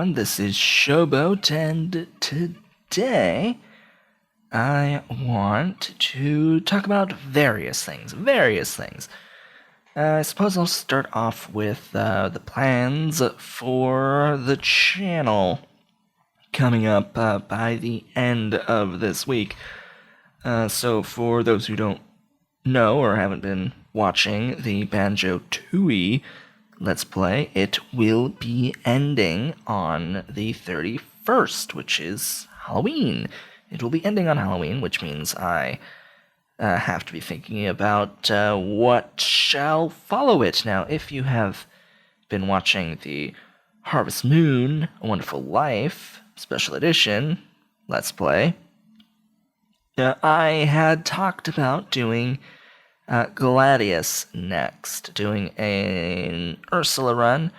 everyone. This is Showboat, and today I want to talk about various things. I suppose I'll start off with the plans for the channel coming up by the end of this week. So for those who don't know or haven't been watching the Banjo-Tooie Let's Play, it will be ending on the 31st, which is Halloween. It will be ending on Halloween, which means I have to be thinking about what shall follow it. Now, if you have been watching the Harvest Moon, A Wonderful Life Special Edition Let's Play, I had talked about doing Gladius next, doing an Ursula run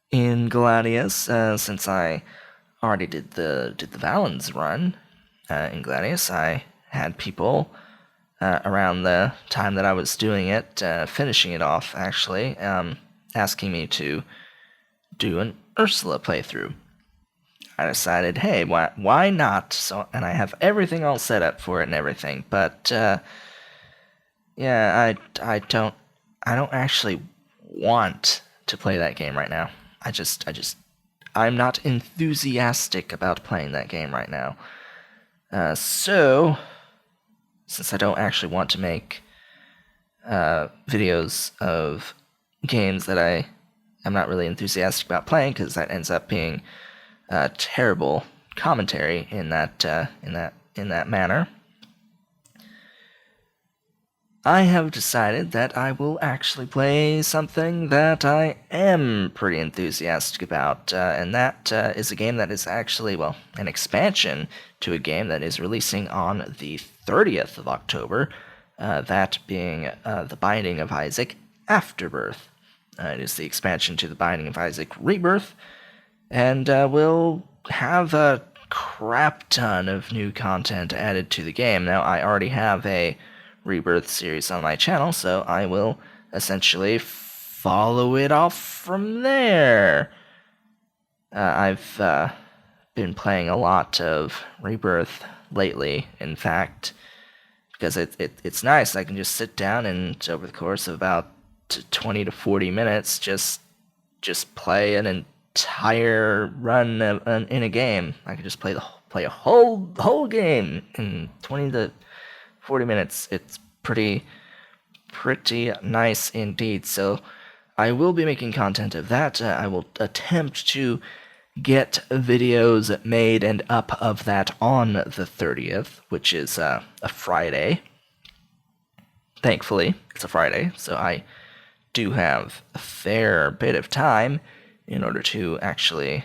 in Gladius, since I already did the Valens run in Gladius. I had people around the time that I was doing it, finishing it off actually, asking me to do an Ursula playthrough. I decided, hey, why not? So, and I have everything all set up for it and everything, but yeah, I don't actually want to play that game right now. I'm not enthusiastic about playing that game right now. So, since I don't actually want to make videos of games that I'm not really enthusiastic about playing, because that ends up being terrible commentary in that manner, I have decided that I will actually play something that I am pretty enthusiastic about, and that is a game that is actually, well, an expansion to a game that is releasing on the 30th of October, that being The Binding of Isaac Afterbirth. It is the expansion to The Binding of Isaac Rebirth, and we'll have a crap ton of new content added to the game. Now, I already have a Rebirth series on my channel, so I will essentially follow it off from there. I've been playing a lot of Rebirth lately, in fact, because it's nice. I can just sit down and over the course of about 20 to 40 minutes just play an entire run in a game. I can just play a whole game in 20 to 40 minutes. It's pretty nice indeed. So I will be making content of that. I will attempt to get videos made and up of that on the 30th, which is a Friday. Thankfully, it's a Friday, so I do have a fair bit of time in order to actually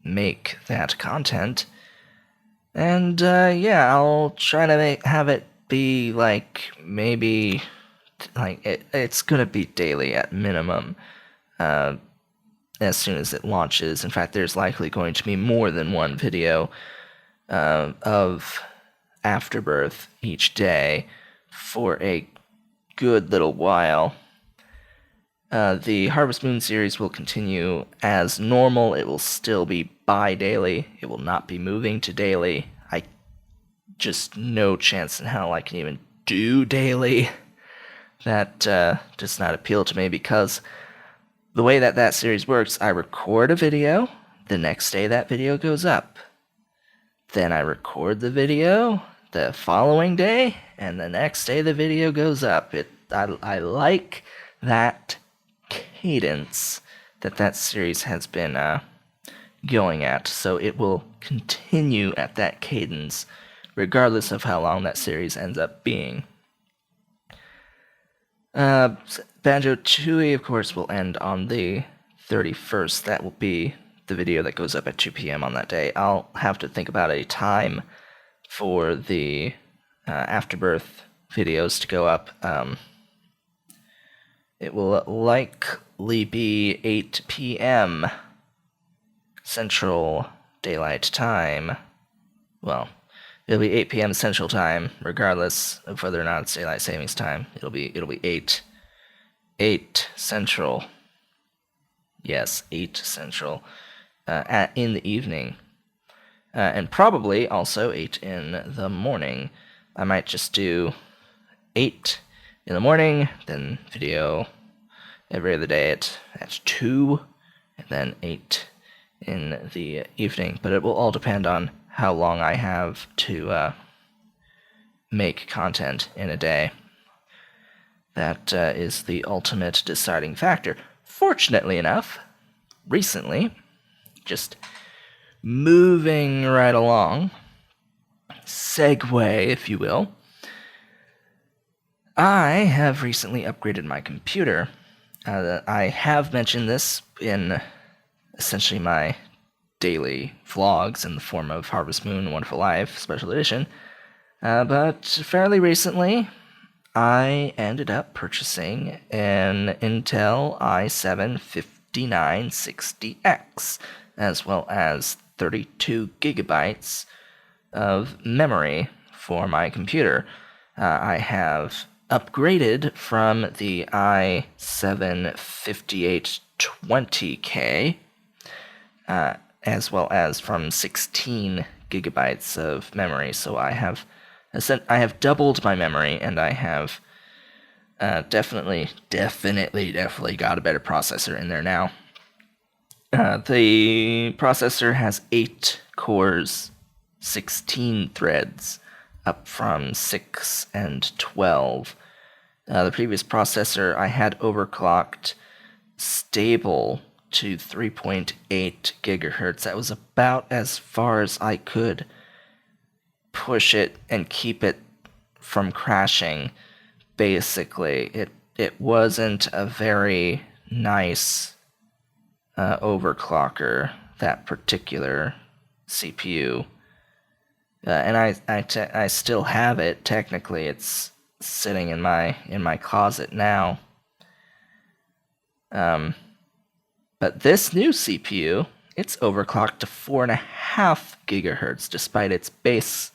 make that content. And yeah, I'll try to have it be maybe it's gonna be daily at minimum, as soon as it launches. In fact, there's likely going to be more than one video of Afterbirth each day for a good little while. The Harvest Moon series will continue as normal. It will still be bi-daily. It will not be moving to daily. Just no chance in hell I can even do daily. That does not appeal to me, because the way that series works, I record a video, the next day that video goes up. Then I record the video the following day, and the next day the video goes up. I like that cadence that series has been going at, so it will continue at that cadence regardless of how long that series ends up being. Banjo-Tooie, of course, will end on the 31st. That will be the video that goes up at 2 p.m. on that day. I'll have to think about a time for the Afterbirth videos to go up. It will likely be 8 p.m. Central Daylight Time. Well, it'll be 8 p.m. Central Time, regardless of whether or not it's Daylight Savings Time. It'll be 8 Central. Yes, 8 Central. in the evening, and probably also 8 in the morning. I might just do 8 in the morning, then video every other day at 2, and then 8 in the evening. But it will all depend on how long I have to make content in a day. That is the ultimate deciding factor. Fortunately enough, recently, just moving right along, segue, if you will, I have recently upgraded my computer. I have mentioned this in essentially my daily vlogs in the form of Harvest Moon Wonderful Life Special Edition, but fairly recently, I ended up purchasing an Intel i7-5960X, as well as 32 gigabytes of memory for my computer. I have upgraded from the i7-5820K, as well as from 16 gigabytes of memory. So I have doubled my memory, and I have definitely got a better processor in there now. The processor has 8 cores, 16 threads, up from 6 and 12. The previous processor I had overclocked stable to 3.8 gigahertz. That was about as far as I could push it and keep it from crashing. Basically, it wasn't a very nice overclocker, that particular CPU. And I still have it. Technically, it's sitting in my closet now. But this new CPU, it's overclocked to 4.5 gigahertz, despite its base,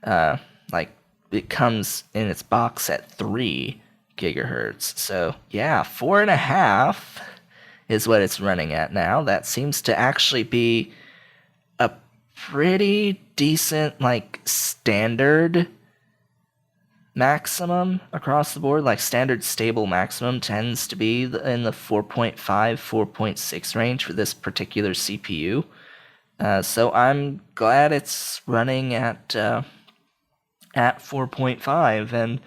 it comes in its box at 3 gigahertz. So yeah, 4.5 is what it's running at now. That seems to actually be a pretty decent, standard maximum across the board. Standard stable maximum tends to be in the 4.5, 4.6 range for this particular CPU. So I'm glad it's running at 4.5,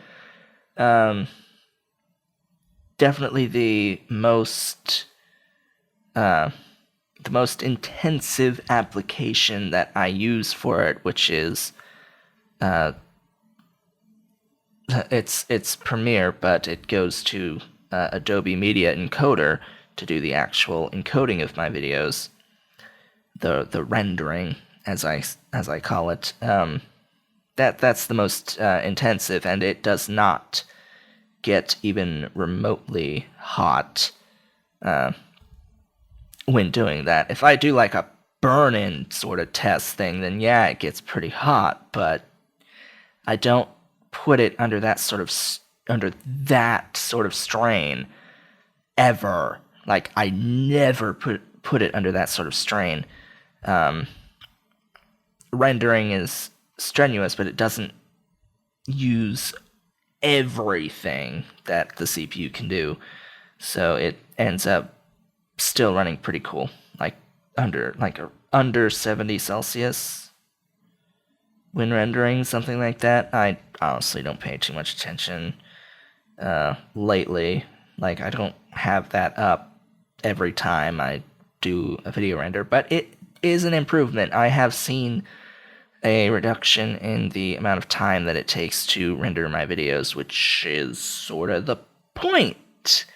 and definitely the most intensive application that I use for it, which is it's Premiere, but it goes to Adobe Media Encoder to do the actual encoding of my videos, the rendering, as I call it. That's the most intensive, and it does not get even remotely hot when doing that. If I do a burn-in sort of test thing, then yeah, it gets pretty hot, but I don't put it under that sort of strain ever. I never put it under that sort of strain. Rendering is strenuous, but it doesn't use everything that the CPU can do, so it ends up still running pretty cool, under 70 Celsius when rendering, something like that. I honestly don't pay too much attention lately. I don't have that up every time I do a video render, but it is an improvement. I have seen a reduction in the amount of time that it takes to render my videos, which is sort of the point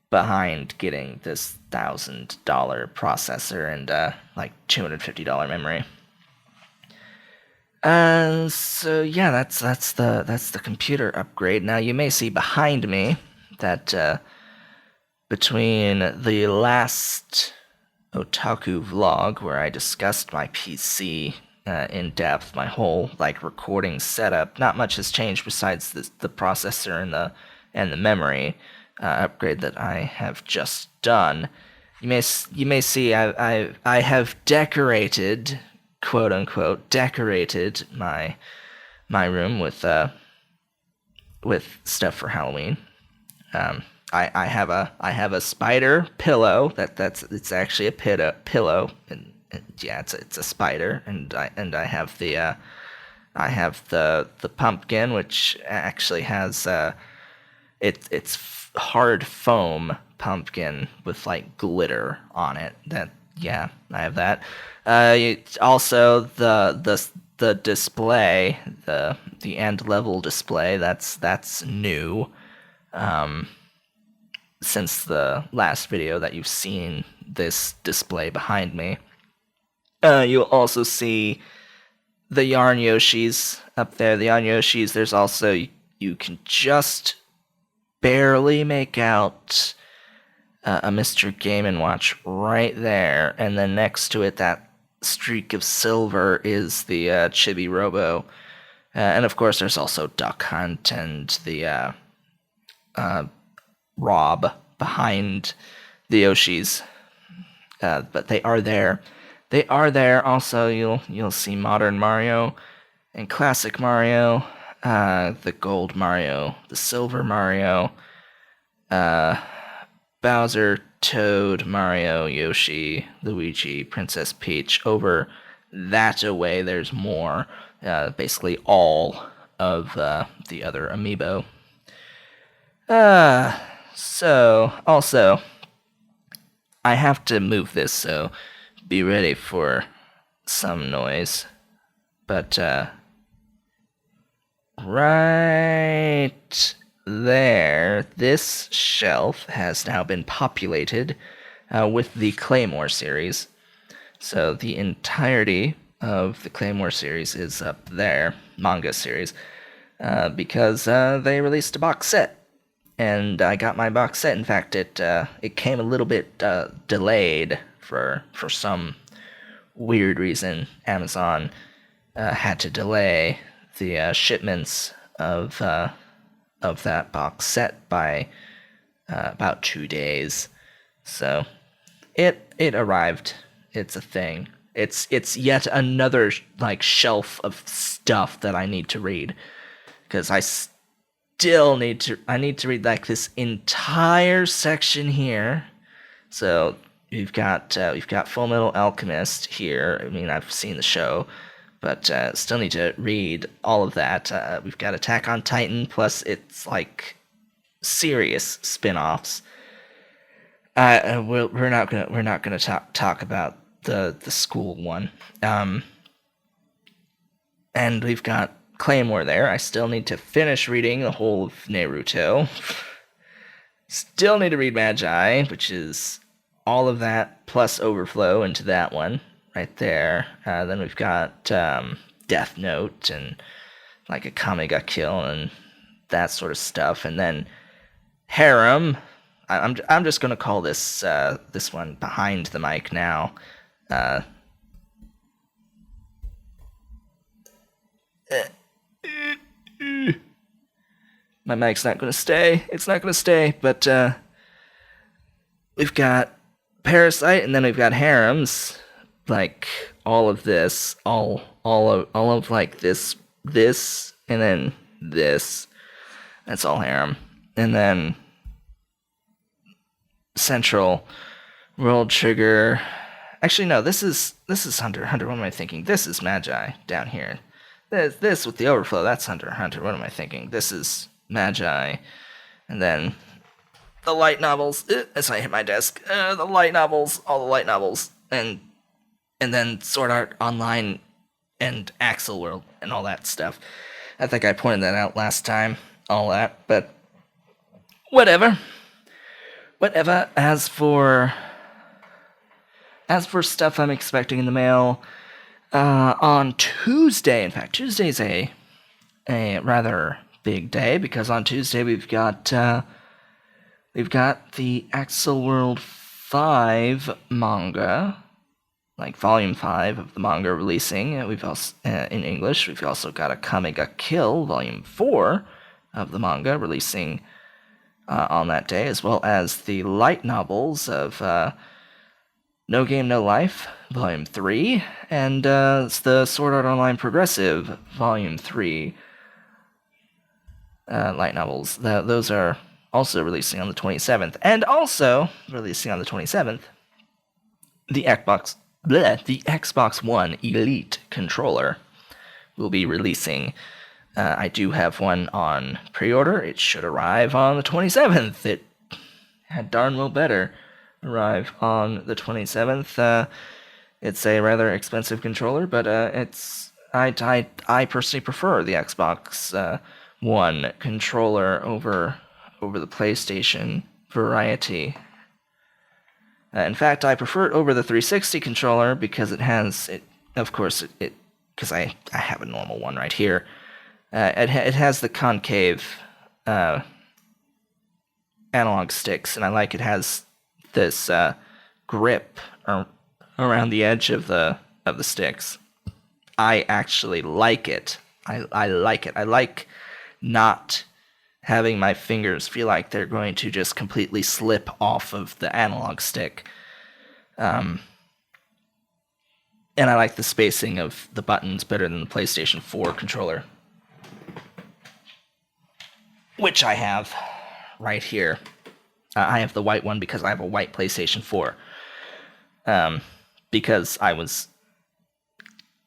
behind getting this $1,000 processor and $250 memory. So yeah, that's the computer upgrade. Now you may see behind me that between the last Otaku vlog, where I discussed my PC in depth, my whole recording setup, not much has changed besides the processor and the memory upgrade that I have just done. you may see I have decorated, quote unquote, decorated my room with stuff for Halloween. I have a spider pillow it's actually a pillow, and yeah, it's a spider, and I have the pumpkin, which actually has it's hard foam pumpkin with like glitter on it. That yeah, I have that. Also the display, the end level display. That's new. Since the last video that you've seen this display behind me. You'll also see the yarn Yoshis up there. The yarn Yoshis, there's also, you can just barely make out a Mr. Game & Watch right there. And then next to it, that streak of silver is the Chibi Robo. And of course, there's also Duck Hunt and the Rob behind the Yoshis, but they are there. They are there. Also, you'll see Modern Mario and Classic Mario, the Gold Mario, the Silver Mario, Bowser, Toad, Mario, Yoshi, Luigi, Princess Peach. Over that away, there's more. Basically all of the other amiibo. So, also, I have to move this, so be ready for some noise. But, right there, this shelf has now been populated with the Claymore series. So the entirety of the Claymore series is up there, manga series, because they released a box set. And I got my box set. In fact, it came a little bit delayed for some weird reason. Amazon had to delay the shipments of that box set by about 2 days. So it arrived. It's a thing. It's yet another like shelf of stuff that I need to read, because I need to read like this entire section here. So we've got Full Metal Alchemist here. I mean, I've seen the show, but still need to read all of that. We've got Attack on Titan, plus it's like serious spin-offs. We're not gonna talk about the school one. And we've got Claymore there. I still need to finish reading the whole of Naruto. Still need to read Magi, which is all of that plus overflow into that one right there. Then we've got Death Note and like a Kame ga Kill and that sort of stuff. And then Harem. I'm just gonna call this this one Behind the Mic now. My mic's not gonna stay. It's not gonna stay. But we've got Parasite, and then we've got Harems. Like all of this, all of like this, and then this. That's all Harem. And then Central, World Trigger. Actually, no. This is Hunter. Hunter. What am I thinking? This is Magi down here. This with the overflow. That's Hunter. Hunter. What am I thinking? This is Magi, and then the light novels. As I hit my desk, the light novels, all the light novels, and then Sword Art Online and Axel World and all that stuff. I think I pointed that out last time. All that, but whatever. Whatever. As for stuff I'm expecting in the mail, on Tuesday, in fact, Tuesday's a rather big day, because on Tuesday we've got the Axel World 5 manga, like Volume 5 of the manga releasing. We've also in English. We've also got a Kame ga Kill Volume 4 of the manga releasing on that day, as well as the light novels of No Game No Life, Volume 3, and it's the Sword Art Online Progressive, Volume 3 light novels. Those are also releasing on the 27th. And also releasing on the 27th, the Xbox One Elite controller will be releasing. I do have one on pre-order. It should arrive on the 27th. It had darn well better arrive on the 27th. It's a rather expensive controller, but I personally prefer the Xbox One controller over the PlayStation variety. In fact, I prefer it over the 360 controller because it has it. Of course, it because I have a normal one right here. It has the concave analog sticks, and I like it has this grip around the edge of the sticks. I actually like it. I like it. I like not having my fingers feel like they're going to just completely slip off of the analog stick. And I like the spacing of the buttons better than the PlayStation 4 controller, which I have right here. I have the white one because I have a white PlayStation 4. Because I was,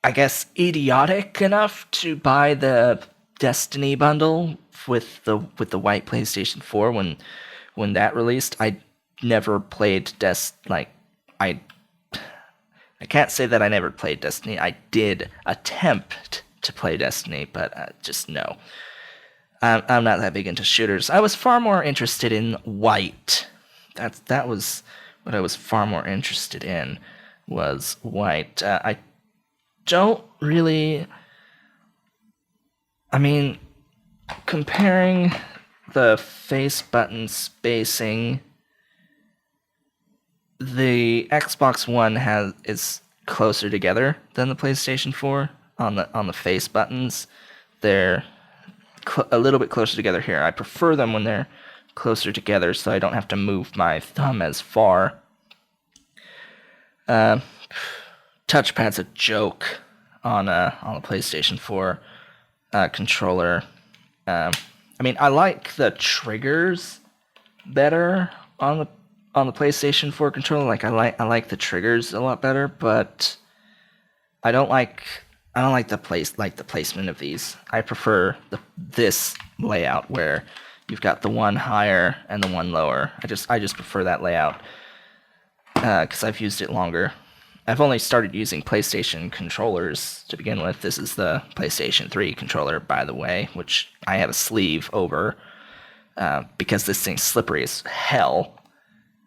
I guess, idiotic enough to buy the Destiny bundle with the white PlayStation 4 when that released. I never played I can't say that I never played Destiny. I did attempt to play Destiny, but just no. I'm not that big into shooters. I was far more interested in white. That was what I was far more interested in, was white. I don't really... I mean, comparing the face button spacing, the Xbox One is closer together than the PlayStation 4 on the face buttons. They're a little bit closer together here. I prefer them when they're closer together, so I don't have to move my thumb as far. Touchpad's a joke on a PlayStation 4 controller. I mean, I like the triggers better on the PlayStation 4 controller. Like I like the triggers a lot better, but I don't like the placement of these. I prefer this layout where you've got the one higher and the one lower. I just prefer that layout because I've used it longer. I've only started using PlayStation controllers to begin with. This is the PlayStation 3 controller, by the way, which I have a sleeve over because this thing's slippery as hell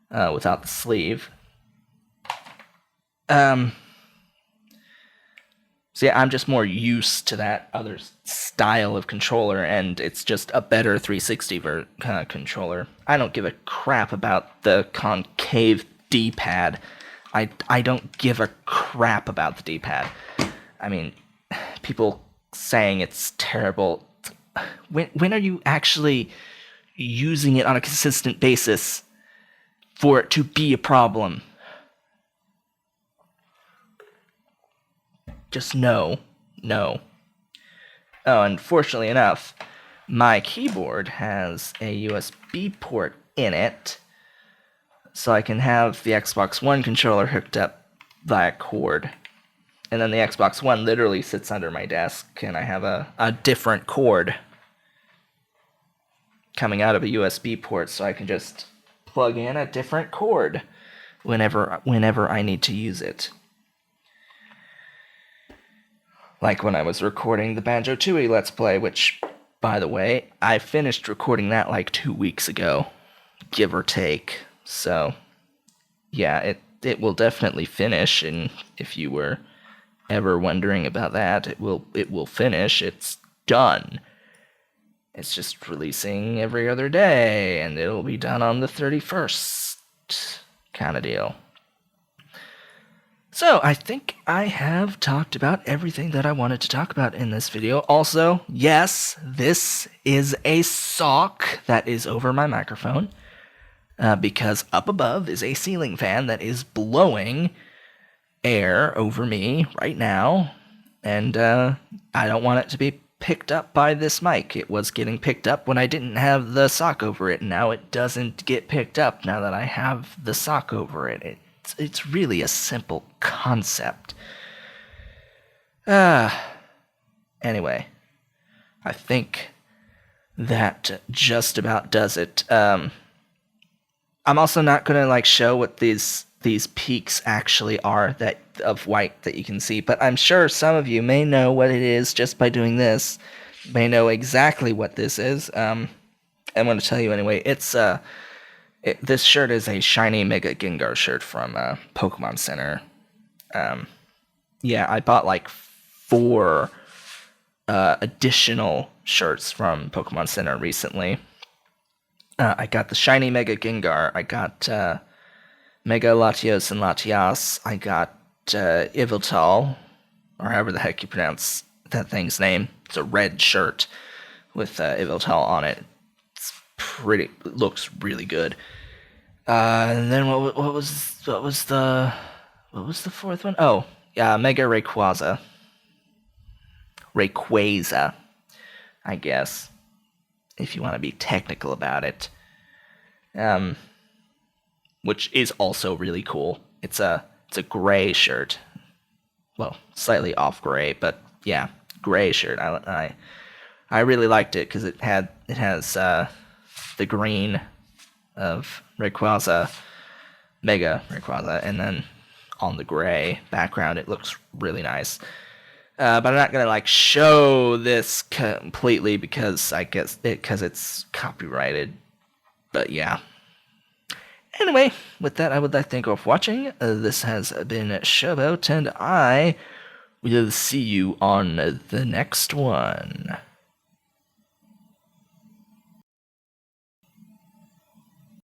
without the sleeve. So yeah, I'm just more used to that other style of controller, and it's just a better 360 controller. I don't give a crap about the concave D-pad. I don't give a crap about the D-pad. I mean, people saying it's terrible. When are you actually using it on a consistent basis for it to be a problem? Just no. Oh, and fortunately enough, my keyboard has a USB port in it, so I can have the Xbox One controller hooked up via cord. And then the Xbox One literally sits under my desk, and I have a different cord coming out of a USB port, so I can just plug in a different cord whenever I need to use it. Like when I was recording the Banjo-Tooie Let's Play, which, by the way, I finished recording that like 2 weeks ago, give or take. So, yeah, it will definitely finish, and if you were ever wondering about that, it will finish. It's done. It's just releasing every other day, and it'll be done on the 31st, kind of deal. So, I think I have talked about everything that I wanted to talk about in this video. Also, yes, this is a sock that is over my microphone. because up above is a ceiling fan that is blowing air over me right now, and I don't want it to be picked up by this mic. It was getting picked up when I didn't have the sock over it, and now it doesn't get picked up now that I have the sock over it. It's really a simple concept. Anyway, I think that just about does it. I'm also not gonna show what these peaks actually are that of white that you can see, but I'm sure some of you may know what it is just by doing this. May know exactly what this is. I'm gonna tell you anyway. This shirt is a shiny Mega Gengar shirt from Pokemon Center. Yeah, I bought 4 additional shirts from Pokemon Center recently. I got the shiny Mega Gengar. I got Mega Latios and Latias. I got Yveltal, or however the heck you pronounce that thing's name. It's a red shirt with Yveltal on it. It looks really good. And then what was the fourth one? Oh, yeah, Mega Rayquaza. Rayquaza, I guess, if you want to be technical about it. Which is also really cool. It's a gray shirt. Well, slightly off gray, but yeah, gray shirt. I really liked it because it has the green of Rayquaza, Mega Rayquaza, and then on the gray background it looks really nice. But I'm not gonna show this completely because it's copyrighted. But yeah. Anyway, with that, I would like to thank you all for watching. This has been Showboat, and I will see you on the next one.